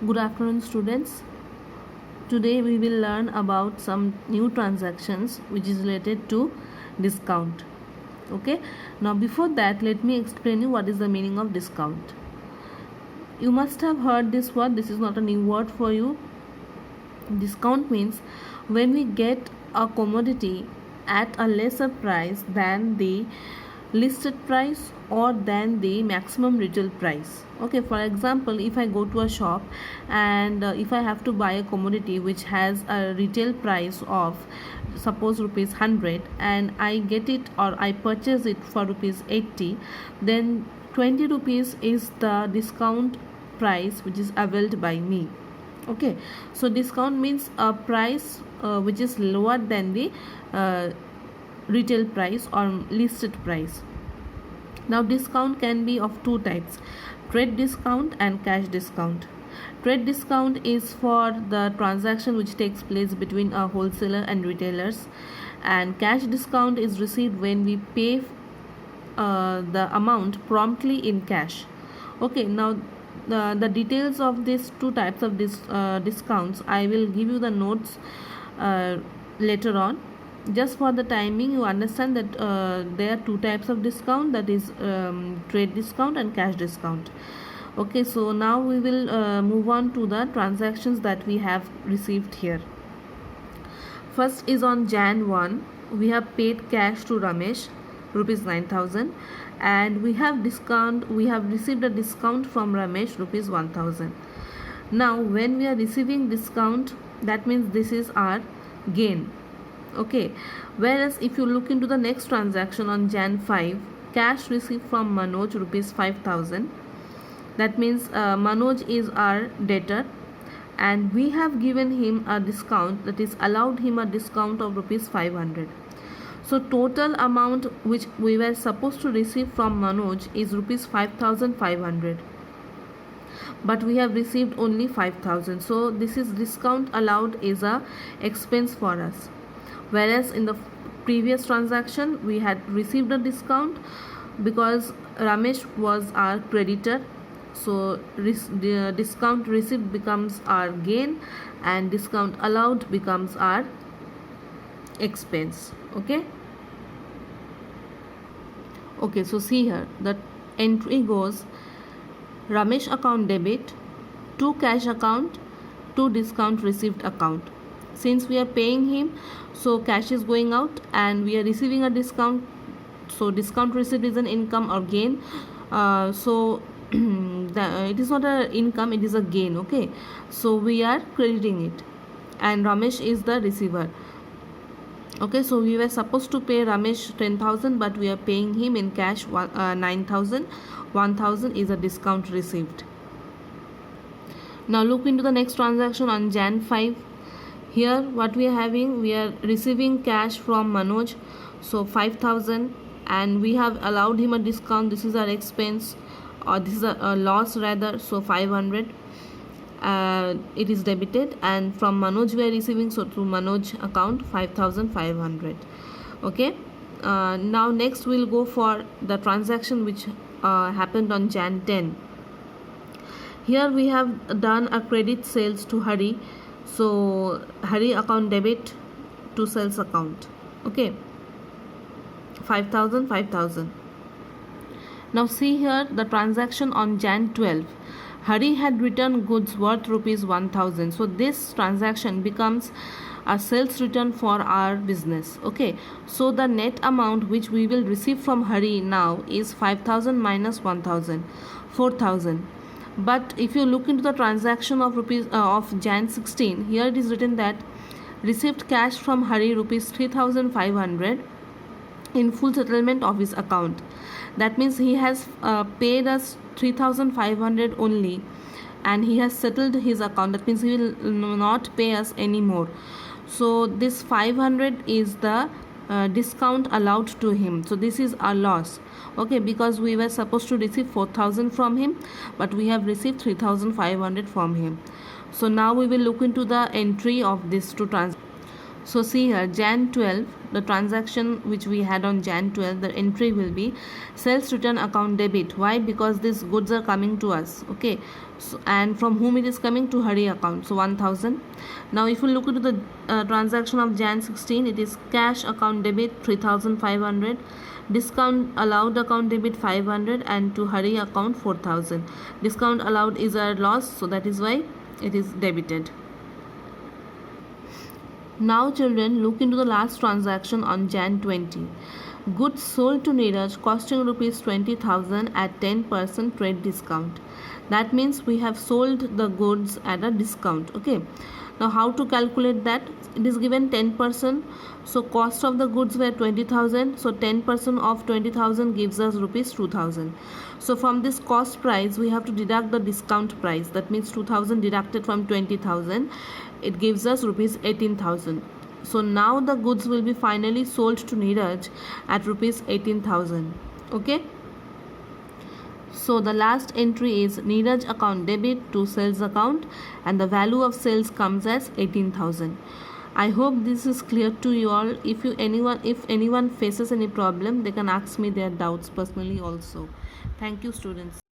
Good afternoon, students. Today we will learn about some new transactions which is related to discount. Okay. Now before that, let me explain you what is the meaning of discount. You must have heard this word. This is not a new word for you. Discount means when we get a commodity at a lesser price than the listed price or than the maximum retail price. Okay, for example, if I go to a shop and if I have to buy a commodity which has a retail price of suppose rupees 100 and I get it or I purchase it for rupees 80, then 20 rupees is the discount price which is availed by me. Okay, so discount means a price which is lower than the retail price or listed price. Now discount can be of two types: trade discount and cash discount. Trade discount is for the transaction which takes place between a wholesaler and retailers, and cash discount is received when we pay the amount promptly in cash. Okay, now the details of these two types of discounts I will give you the notes later on. Just for the timing, you understand that there are two types of discount, that is trade discount and cash discount. Okay, so now we will move on to the transactions that we have received here. First is on Jan 1, we have paid cash to Ramesh rupees 9,000, and we have received a discount from Ramesh rupees 1,000. Now when we are receiving discount, that means this is our gain. Okay, whereas if you look into the next transaction on Jan 5, cash received from Manoj rupees 5,000. That means Manoj is our debtor and we have given him a discount, that is allowed him a discount of rupees 500. So total amount which we were supposed to receive from Manoj is rupees 5,500, but we have received only 5,000. So this is discount allowed is a expense for us, whereas in the previous transaction we had received a discount because Ramesh was our creditor. So the discount received becomes our gain and discount allowed becomes our expense. Okay, so see here, the entry goes Ramesh account debit, to cash account, to discount received account. Since we are paying him, so cash is going out and we are receiving a discount, so discount received is an income or gain. So it is not a income, it is a gain. Okay, so we are crediting it and Ramesh is the receiver. Okay, so we were supposed to pay Ramesh 10,000, but we are paying him in cash 9,000. 1,000 is a discount received. Now look into the next transaction on Jan 5. Here what we are having, we are receiving cash from Manoj, so 5,000, and we have allowed him a discount. This is our expense, or this is a loss rather, so 500 it is debited, and from Manoj we are receiving, so through Manoj account 5,500. Okay, now next we'll go for the transaction which happened on Jan 10. Here we have done a credit sales to Hari, so Hari account debit to sales account. Okay, 5,000, 5,000. Now see here the transaction on Jan 12. Hari had returned goods worth rupees 1,000. So this transaction becomes a sales return for our business. Okay, so the net amount which we will receive from Hari now is 5,000 minus 1,000, 4,000. But if you look into the transaction of Jan 16, here it is written that received cash from Hari rupees 3,500 in full settlement of his account. That means he has paid us 3,500 only and he has settled his account. That means he will not pay us anymore. So this 500 is the discount allowed to him. So this is a loss. Okay, because we were supposed to receive 4,000 from him, but we have received 3,500 from him. So now we will look into the entry of these two transactions. So see here, Jan 12, the transaction which we had on Jan 12, the entry will be sales return account debit. Why? Because these goods are coming to us. Okay. So, and from whom it is coming? To Hari account. So 1000. Now if you look into the transaction of Jan 16, it is cash account debit 3500. Discount allowed account debit 500 and to Hari account 4000. Discount allowed is a loss, so that is why it is debited. Now children, look into the last transaction on Jan 20. Goods sold to Neeraj costing rupees 20,000 at 10% trade discount. That means we have sold the goods at a discount. Okay. Now how to calculate that? It is given 10%. So cost of the goods were 20,000. So 10% of 20,000 gives us rupees 2,000. So from this cost price we have to deduct the discount price. That means 2,000 deducted from 20,000. It gives us rupees 18,000. So now the goods will be finally sold to Neeraj at rupees 18,000. Okay. So the last entry is Neeraj account debit to sales account and the value of sales comes as 18,000. I hope this is clear to you all. If anyone faces any problem, they can ask me their doubts personally also. Thank you students.